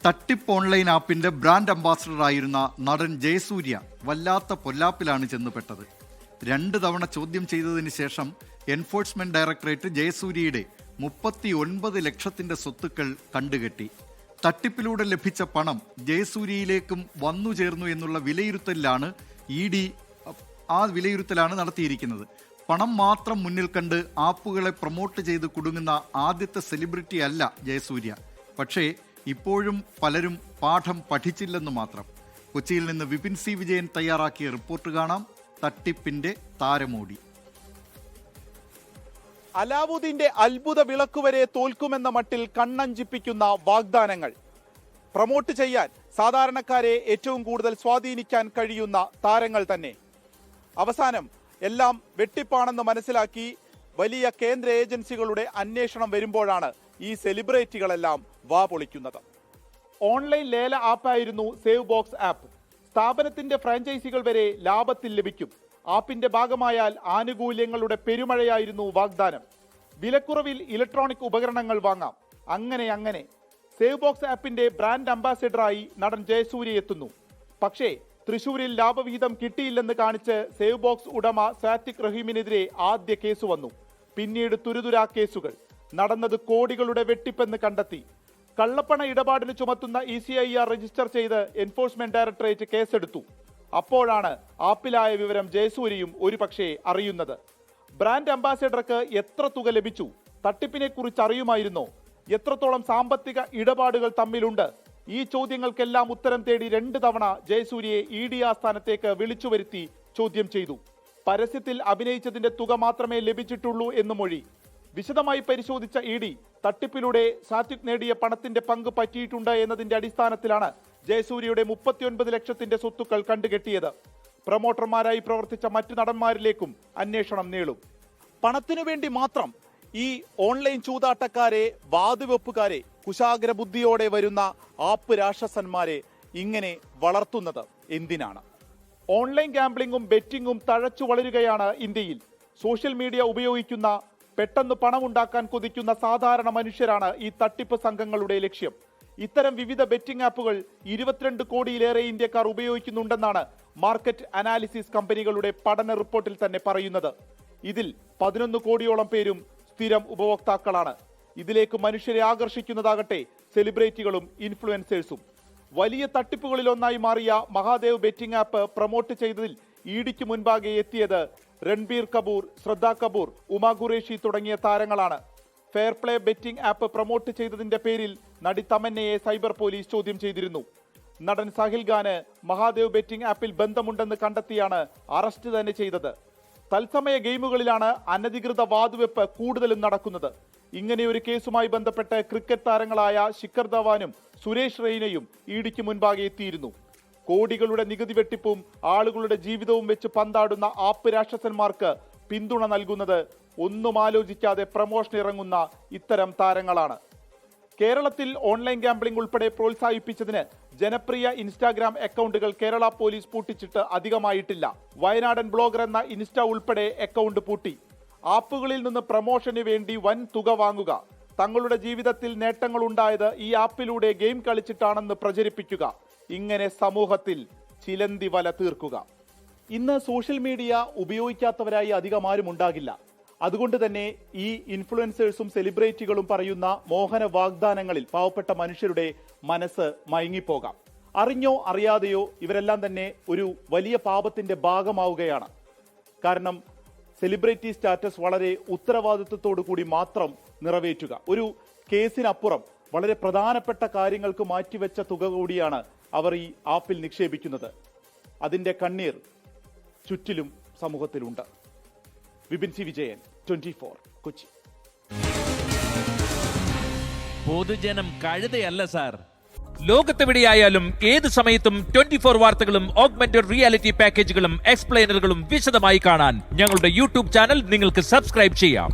തട്ടിപ്പ് online ആപ്പിന്റെ brand അംബാസഡറായിരുന്ന നടൻ ജയസൂര്യ വല്ലാത്ത പൊല്ലാപ്പിലാണ് ചെന്നുപെട്ടത്. 2 തവണ ചോദ്യം ചെയ്തതിന് ശേഷം എൻഫോഴ്സ്മെന്റ് ഡയറക്ടറേറ്റ് ജയസൂര്യയുടെ 39 ലക്ഷത്തിന്റെ സ്വത്തുക്കൾ കണ്ടുകെട്ടി. തട്ടിപ്പിലൂടെ ലഭിച്ച പണം ജയസൂര്യയിലേക്കും വന്നുചേർന്നു എന്നുള്ള വിലയിരുത്തലാണ് വിലയിരുത്തലാണ് നടത്തിയിരിക്കുന്നത്. പണം മാത്രം മുന്നിൽ കണ്ട് ആപ്പുകളെ പ്രൊമോട്ട് ചെയ്ത് കുടുങ്ങുന്ന ആദ്യത്തെ സെലിബ്രിറ്റി അല്ല ജയസൂര്യ. പക്ഷേ ഇപ്പോഴും പലരും പാഠം പഠിച്ചില്ലെന്ന് മാത്രം. കൊച്ചിയിൽ നിന്ന് വിപിൻ സി വിജയൻ തയ്യാറാക്കിയ റിപ്പോർട്ട് കാണാം. തട്ടിപ്പിന്റെ താരമോടി. അലാവുദ്ദീന്റെ അത്ഭുത വിളക്കുവരെ തോൽക്കുമെന്ന മട്ടിൽ കണ്ണഞ്ചിപ്പിക്കുന്ന വാഗ്ദാനങ്ങൾ. പ്രൊമോട്ട് ചെയ്യാൻ സാധാരണക്കാരെ ഏറ്റവും കൂടുതൽ സ്വാധീനിക്കാൻ കഴിയുന്ന താരങ്ങൾ തന്നെ. അവസാനം എല്ലാം വെട്ടിപ്പാണെന്ന് മനസ്സിലാക്കി വലിയ കേന്ദ്ര ഏജൻസികളുടെ അന്വേഷണം വരുമ്പോഴാണ് ഈ സെലിബ്രിറ്റികളെല്ലാം വാ പൊളിക്കുന്നത്. ഓൺലൈൻ ലേല ആപ്പായിരുന്നു സേവ് ബോക്സ് ആപ്പ്. സ്ഥാപനത്തിന്റെ ഫ്രാഞ്ചൈസികൾ വരെ ലാഭത്തിൽ ലഭിക്കും. ആപ്പിന്റെ ഭാഗമായാൽ ആനുകൂല്യങ്ങളുടെ പെരുമഴയായിരുന്നു വാഗ്ദാനം. വിലക്കുറവിൽ ഇലക്ട്രോണിക് ഉപകരണങ്ങൾ വാങ്ങാം. അങ്ങനെ സേവ് ബോക്സ് ആപ്പിന്റെ ബ്രാൻഡ് അംബാസിഡറായി നടൻ ജയസൂര്യ എത്തുന്നു. പക്ഷേ തൃശൂരിൽ ലാഭവിഹിതം കിട്ടിയില്ലെന്ന് കാണിച്ച് സേവ് ബോക്സ് ഉടമ സാറ്റിക് റഹീമിനെതിരെ ആദ്യ കേസ് വന്നു. പിന്നീട് തുരുതുരാ കേസുകൾ. നടന്നത് കോടികളുടെ വെട്ടിപ്പെന്ന് കണ്ടെത്തി. കള്ളപ്പണ ഇടപാടിന് ചുമത്തുന്ന ECIR രജിസ്റ്റർ ചെയ്ത് എൻഫോഴ്സ്മെന്റ് ഡയറക്ടറേറ്റ് കേസെടുത്തു. അപ്പോഴാണ് ആപ്പിലായ വിവരം ജയസൂര്യയും ഒരുപക്ഷെ അറിയുന്നത്. ബ്രാൻഡ് അംബാസിഡർക്ക് എത്ര തുക ലഭിച്ചു? തട്ടിപ്പിനെ കുറിച്ച് അറിയുമായിരുന്നോ? എത്രത്തോളം സാമ്പത്തിക ഇടപാടുകൾ തമ്മിലുണ്ട്? ഈ ചോദ്യങ്ങൾക്കെല്ലാം ഉത്തരം തേടി 2 തവണ ജയസൂര്യയെ ED ആസ്ഥാനത്തേക്ക് വിളിച്ചു വരുത്തി ചോദ്യം ചെയ്തു. പരസ്യത്തിൽ അഭിനയിച്ചതിന്റെ തുക മാത്രമേ ലഭിച്ചിട്ടുള്ളൂ എന്ന് മൊഴി. വിശദമായി പരിശോധിച്ച ED തട്ടിപ്പിലൂടെ സാത്വിക് നേടിയ പണത്തിന്റെ പങ്ക് പറ്റിയിട്ടുണ്ട് എന്നതിന്റെ അടിസ്ഥാനത്തിലാണ് ജയസൂര്യയുടെ 39 ലക്ഷത്തിന്റെ സ്വത്തുക്കൾ കണ്ടുകെട്ടിയത്. പ്രൊമോട്ടർമാരായി പ്രവർത്തിച്ച മറ്റു നടന്മാരിലേക്കും അന്വേഷണം നീളും. പണത്തിനു വേണ്ടി മാത്രം ഈ ഓൺലൈൻ ചൂതാട്ടക്കാരെ, വാതുവെപ്പുകാരെ, കുശാഗ്ര ബുദ്ധിയോടെ വരുന്ന ആപ്പ് രാക്ഷസന്മാരെ ഇങ്ങനെ വളർത്തുന്നത് എന്തിനാണ്? ഓൺലൈൻ ഗാംബ്ലിംഗും ബെറ്റിംഗും തഴച്ചു വളരുകയാണ് ഇന്ത്യയിൽ. സോഷ്യൽ മീഡിയ ഉപയോഗിക്കുന്ന, പെട്ടെന്ന് പണമുണ്ടാക്കാൻ കൊതിക്കുന്ന സാധാരണ മനുഷ്യരാണ് ഈ തട്ടിപ്പ് സംഘങ്ങളുടെ ലക്ഷ്യം. ഇത്തരം വിവിധ ബെറ്റിംഗ് ആപ്പുകൾ 22 കോടിയിലേറെ ഇന്ത്യക്കാർ ഉപയോഗിക്കുന്നുണ്ടെന്നാണ് മാർക്കറ്റ് അനാലിസിസ് കമ്പനികളുടെ പഠന റിപ്പോർട്ടിൽ തന്നെ പറയുന്നത്. ഇതിൽ 11 കോടിയോളം പേരും സ്ഥിരം ഉപഭോക്താക്കളാണ്. ഇതിലേക്ക് മനുഷ്യരെ ആകർഷിക്കുന്നതാകട്ടെ സെലിബ്രിറ്റികളും ഇൻഫ്ലുവൻസേഴ്സും. വലിയ തട്ടിപ്പുകളിലൊന്നായി മാറിയ മഹാദേവ് ബെറ്റിംഗ് ആപ്പ് പ്രൊമോട്ട് ചെയ്തതിൽ EDക്ക് മുൻപാകെ എത്തിയത് രൺബീർ കപൂർ, ശ്രദ്ധ കപൂർ, ഉമ ഖുറേഷി തുടങ്ങിയ താരങ്ങളാണ്. Fair play betting app promote ചെയ്തതിന്റെ പേരിൽ നടി തമന്നയെ സൈബർ പോലീസ് ചോദ്യം ചെയ്തിരുന്നു. നടൻ സാഹിൽ ഖാന് മഹാദേവ് ബെറ്റിംഗ് ആപ്പിൽ ബന്ധമുണ്ടെന്ന് കണ്ടെത്തിയാണ് അറസ്റ്റ് തന്നെ ചെയ്തത്. തത്സമയ ഗെയിമുകളിലാണ് അനധികൃത വാതുവെപ്പ് കൂടുതലും നടക്കുന്നത്. ഇങ്ങനെയൊരു കേസുമായി ബന്ധപ്പെട്ട് ക്രിക്കറ്റ് താരങ്ങളായ ശിഖർ ധവാനും സുരേഷ് റെയ്നയും EDക്ക് മുൻപാകെ എത്തിയിരുന്നു. കോടികളുടെ നികുതി വെട്ടിപ്പും ആളുകളുടെ ജീവിതവും വെച്ച് പന്താടുന്ന ആപ്പ് രാക്ഷസന്മാർക്ക് പിന്തുണ നൽകുന്നത് ഒന്നും ആലോചിക്കാതെ പ്രമോഷൻ ഇറങ്ങുന്ന ഇത്തരം താരങ്ങളാണ്. കേരളത്തിൽ ഓൺലൈൻ ഗാംബ്ലിംഗ് ഉൾപ്പെടെ പ്രോത്സാഹിപ്പിച്ചതിന് ജനപ്രിയ ഇൻസ്റ്റാഗ്രാം അക്കൗണ്ടുകൾ കേരള പോലീസ് പൂട്ടിച്ചിട്ട് അധികമായിട്ടില്ല. വയനാടൻ ബ്ലോഗർ എന്ന ഇൻസ്റ്റ ഉൾപ്പെടെ അക്കൗണ്ട് പൂട്ടി. ആപ്പുകളിൽ നിന്ന് പ്രമോഷന് വേണ്ടി വൻ തുക വാങ്ങുക, തങ്ങളുടെ ജീവിതത്തിൽ നേട്ടങ്ങൾ ഉണ്ടായത് ഈ ആപ്പിലൂടെ ഗെയിം കളിച്ചിട്ടാണെന്ന് പ്രചരിപ്പിക്കുക, ഇങ്ങനെ സമൂഹത്തിൽ ചിലന്തി വല തീർക്കുക. ഇന്ന് സോഷ്യൽ മീഡിയ ഉപയോഗിക്കാത്തവരായി അധികം ആരും ഉണ്ടാകില്ല. അതുകൊണ്ട് തന്നെ ഈ ഇൻഫ്ലുവൻസേഴ്സും സെലിബ്രിറ്റികളും പറയുന്ന മോഹന വാഗ്ദാനങ്ങളിൽ പാവപ്പെട്ട മനുഷ്യരുടെ മനസ്സ് മയങ്ങിപ്പോകാം. അറിഞ്ഞോ അറിയാതെയോ ഇവരെല്ലാം തന്നെ ഒരു വലിയ പാപത്തിന്റെ ഭാഗമാവുകയാണ്. കാരണം സെലിബ്രിറ്റി സ്റ്റാറ്റസ് വളരെ ഉത്തരവാദിത്വത്തോടു കൂടി മാത്രം നിറവേറ്റുക, ഒരു കേസിനപ്പുറം വളരെ പ്രധാനപ്പെട്ട കാര്യങ്ങൾക്ക് മാറ്റിവെച്ച തുക കൂടിയാണ് അവർ ഈ ആപ്പിൽ നിക്ഷേപിക്കുന്നത്. അതിന്റെ കണ്ണീർ ചുറ്റിലും സമൂഹത്തിലുണ്ട്. വിപിൻ സി വിജയൻ, 24 കൊച്ചി. പൊതുജനം കഴുതയല്ല സാർ. ലോകത്തെവിടെയായാലും ഏത് സമയത്തും 24 വാർത്തകളും ഓഗ്മെന്റഡ് റിയാലിറ്റി പാക്കേജുകളും എക്സ്പ്ലെയിനറുകളും വിശദമായി കാണാൻ ഞങ്ങളുടെ YouTube ചാനൽ നിങ്ങൾക്ക് സബ്സ്ക്രൈബ് ചെയ്യാം.